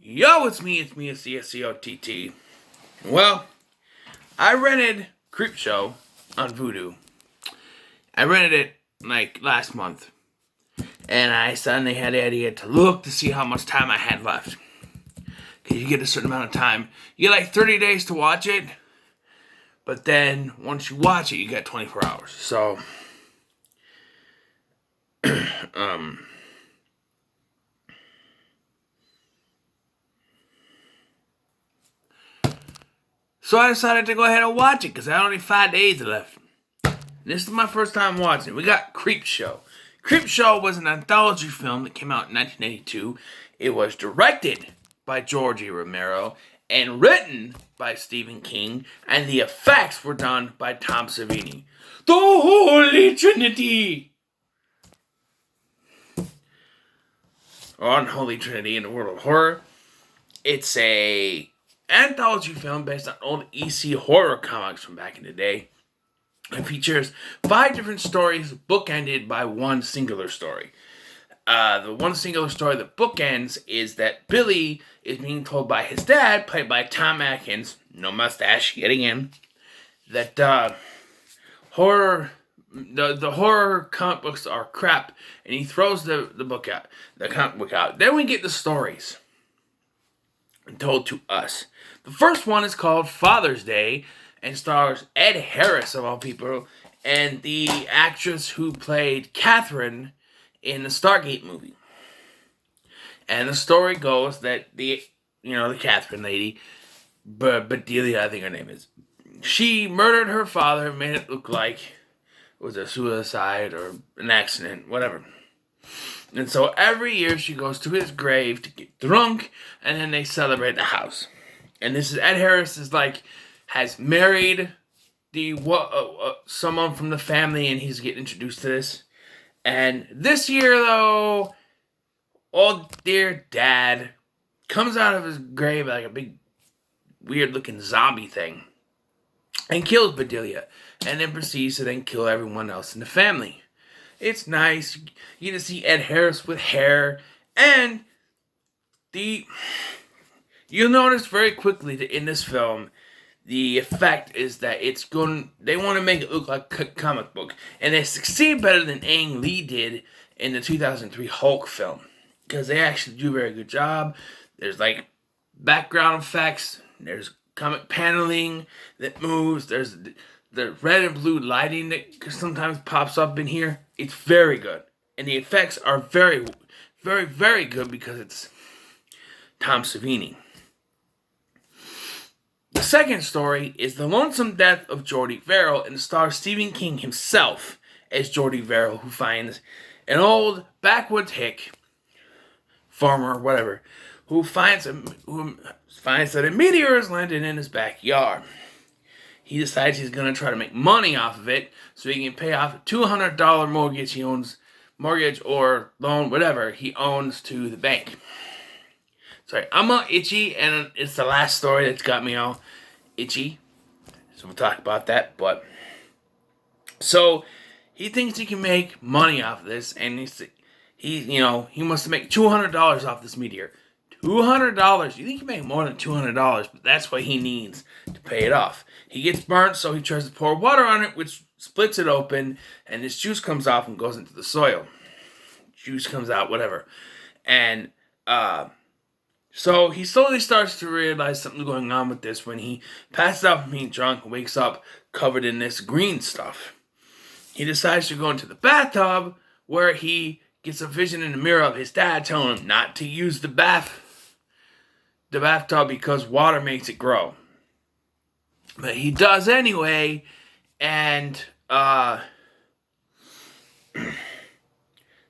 Yo, it's me, it's CSCOTT. Well, I rented Creepshow on Vudu. I rented it like last month. And I suddenly had the idea to look to see how much time I had left. Because you get a certain amount of time. You get like 30 days to watch it. But then once you watch it, you get 24 hours. So, So I decided to go ahead and watch it because I had only 5 days left. This is my first time watching it. We got Creepshow. Creepshow was an anthology film that came out in 1982. It was directed by George Romero and written by Stephen King, and the effects were done by Tom Savini. The Holy Trinity! Or Unholy Trinity in the world of horror. It's a anthology film based on old EC horror comics from back in the day. It features 5 different stories bookended by one singular story. The one singular story that bookends is that Billy is being told by his dad, played by Tom Atkins, no mustache yet again, that the horror comic books are crap, and he throws the comic book out. Then we get the stories told to us. The first one is called Father's Day and stars Ed Harris, of all people, and the actress who played Catherine in the Stargate movie. And the story goes that the Catherine lady, Bedelia, I think her name is, she murdered her father and made it look like it was a suicide or an accident, whatever. And so every year she goes to his grave to get drunk, and then they celebrate the house. And this is Ed Harris has married someone from the family, and he's getting introduced to this. And this year, though, old dear dad comes out of his grave like a big, weird-looking zombie thing and kills Bedelia, and then proceeds to then kill everyone else in the family. It's nice. You get to see Ed Harris with hair, and you'll notice very quickly that in this film, the effect is that they want to make it look like a comic book, and they succeed better than Ang Lee did in the 2003 Hulk film, because they actually do a very good job. There's background effects, there's comic paneling that moves, there's the red and blue lighting that sometimes pops up in here. It's very good. And the effects are very, very, very good because it's Tom Savini. The second story is The Lonesome Death of Jordy Verrill, and stars Stephen King himself as Jordy Verrill, who finds an old backwoods hick, farmer, whatever, who finds that a meteor has landed in his backyard. He decides he's going to try to make money off of it so he can pay off a $200 mortgage or loan, whatever he owns to the bank. Sorry, I'm all itchy, and it's the last story that's got me all itchy. So we'll talk about that. But so he thinks he can make money off of this, and he wants to make $200 off this meteor. $200. You think you make more than $200, but that's what he needs to pay it off. He gets burnt, so he tries to pour water on it, which splits it open, and this juice comes off and goes into the soil. Juice comes out, whatever. And so he slowly starts to realize something's going on with this when he passes out from being drunk and wakes up covered in this green stuff. He decides to go into the bathtub, where he gets a vision in the mirror of his dad telling him not to use the bathtub because water makes it grow. But he does anyway, and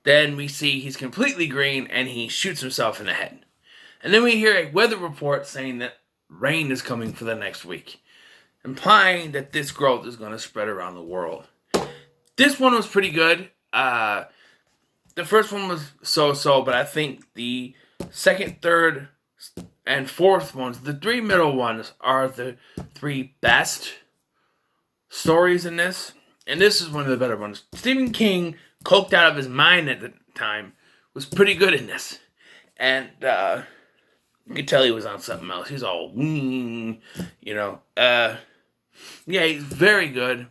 then we see he's completely green, and he shoots himself in the head. And then we hear a weather report saying that rain is coming for the next week, implying that this growth is going to spread around the world. This one was pretty good. The first one was so-so, but I think the second, third, and fourth ones, the 3 middle ones, are the 3 best stories in this. And this is one of the better ones. Stephen King, coked out of his mind at the time, was pretty good in this. And You could tell he was on something else. He's all, yeah, he's very good.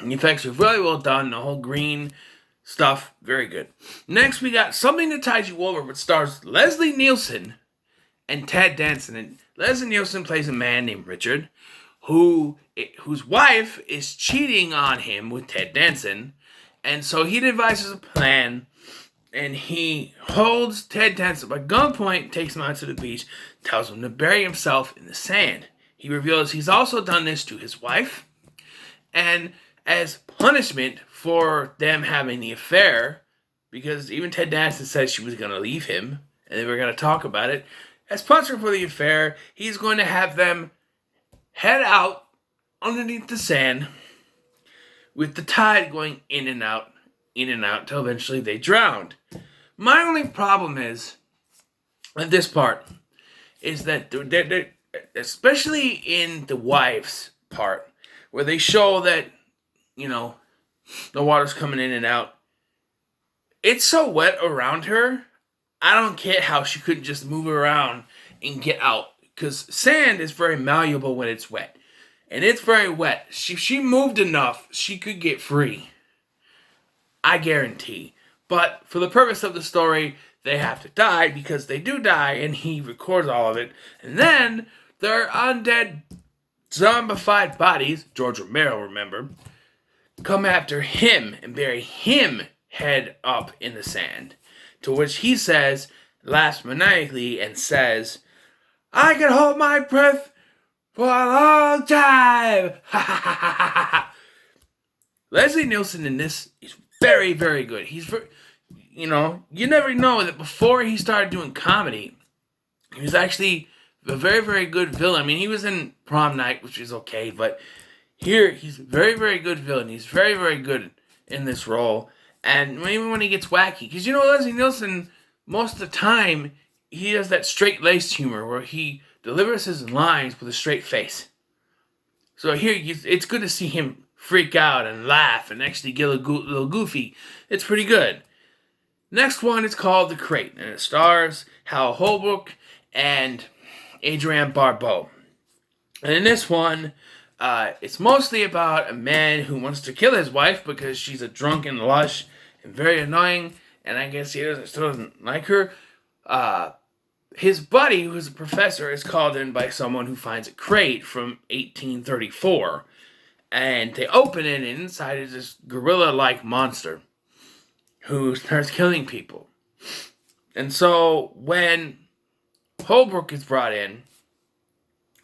The effects are really well done. The whole green stuff, very good. Next, we got Something That Ties You Over, which stars Leslie Nielsen and Ted Danson. And Leslie Nielsen plays a man named Richard, whose wife is cheating on him with Ted Danson. And so he devises a plan, and he holds Ted Danson by gunpoint, takes him out to the beach, tells him to bury himself in the sand. He reveals he's also done this to his wife, and as punishment for them having the affair, because even Ted Danson said she was going to leave him, and they were going to talk about it, as punishment for the affair, he's going to have them head out underneath the sand with the tide going in and out, till eventually they drowned. My only problem is, at this part, is that they're, especially in the wife's part, where they show that, the water's coming in and out. It's so wet around her, I don't get how she couldn't just move around and get out. Because sand is very malleable when it's wet. And it's very wet. If she moved enough, she could get free. I guarantee. But for the purpose of the story, they have to die, because they do die, and he records all of it. And then their undead, zombified bodies, George Romero, remember, come after him and bury him head up in the sand. To which he says, laughs maniacally, and says, "I can hold my breath for a long time." Leslie Nielsen in this is very, very good. He's you never know that before he started doing comedy, he was actually a very, very good villain. I mean, he was in Prom Night, which is okay, but here he's a very, very good villain. He's very, very good in this role. And even when he gets wacky, because Leslie Nielsen, most of the time, he has that straight-laced humor where he delivers his lines with a straight face. So here, it's good to see him freak out and laugh and actually get a little goofy. It's pretty good. Next one is called The Crate, and it stars Hal Holbrook and Adrienne Barbeau. And in this one, it's mostly about a man who wants to kill his wife because she's a drunken lush and very annoying, and I guess he still doesn't like her. His buddy, who's a professor, is called in by someone who finds a crate from 1834. And they open it, and inside is this gorilla-like monster who starts killing people. And so when Holbrook is brought in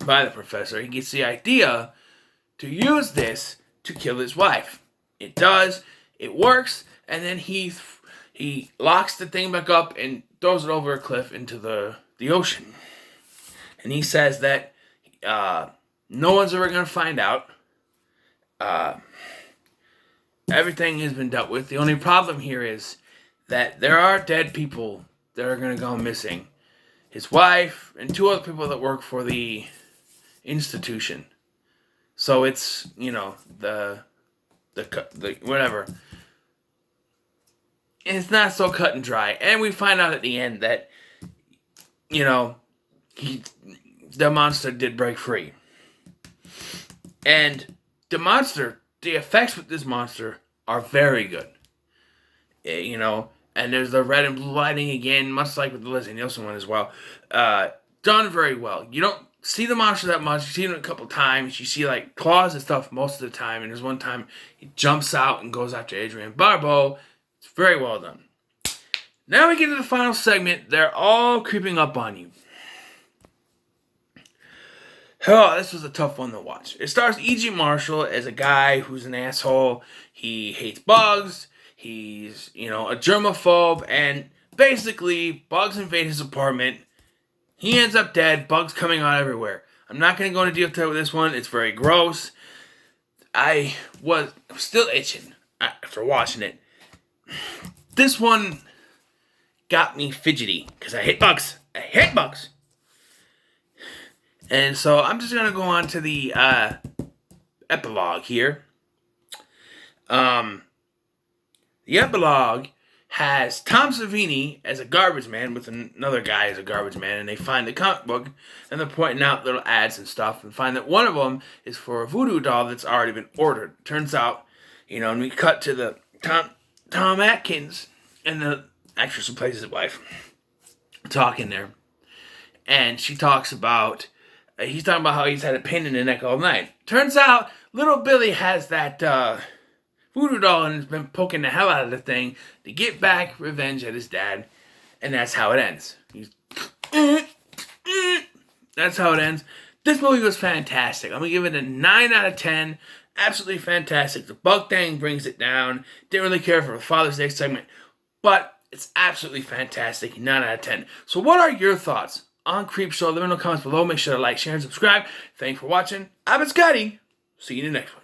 by the professor, he gets the idea to use this to kill his wife. It does. It works. And then he locks the thing back up and throws it over a cliff into the ocean. And he says that no one's ever going to find out. Everything has been dealt with. The only problem here is that there are dead people that are going to go missing. His wife and two other people that work for the institution. So it's, the whatever. It's not so cut and dry. And we find out at the end that, the monster did break free. And the effects with this monster are very good. And there's the red and blue lighting again, much like with the Leslie Nielsen one as well. Done very well. You don't see the monster that much. You see him a couple times. You see claws and stuff most of the time. And there's one time he jumps out and goes after Adrienne Barbeau. It's very well done. Now we get to the final segment. They're all creeping up on you. Oh, this was a tough one to watch. It stars E.G. Marshall as a guy who's an asshole. He hates bugs. He's, a germaphobe. And basically, bugs invade his apartment. He ends up dead. Bugs coming out everywhere. I'm not going to go into detail with this one. It's very gross. I was still itching after watching it. This one got me fidgety because I hate bugs. I hate bugs. And so I'm just going to go on to the epilogue here. The epilogue has Tom Savini as a garbage man with another guy as a garbage man, and they find the comic book, and they're pointing out little ads and stuff, and find that one of them is for a voodoo doll that's already been ordered. Turns out, and we cut to the Tom Atkins and the actress who plays his wife talking there, and she talks about he's talking about how he's had a pain in the neck all night. Turns out, little Billy has that voodoo doll and has been poking the hell out of the thing to get back revenge at his dad, and that's how it ends. That's how it ends. This movie was fantastic. I'm going to give it a 9 out of 10. Absolutely fantastic. The bug thing brings it down. Didn't really care for the Father's Day segment, but it's absolutely fantastic. 9 out of 10. So what are your thoughts on Creepshow? Let me know in the comments below. Make sure to like, share, and subscribe. Thanks for watching. I've been Scotty. See you in the next one.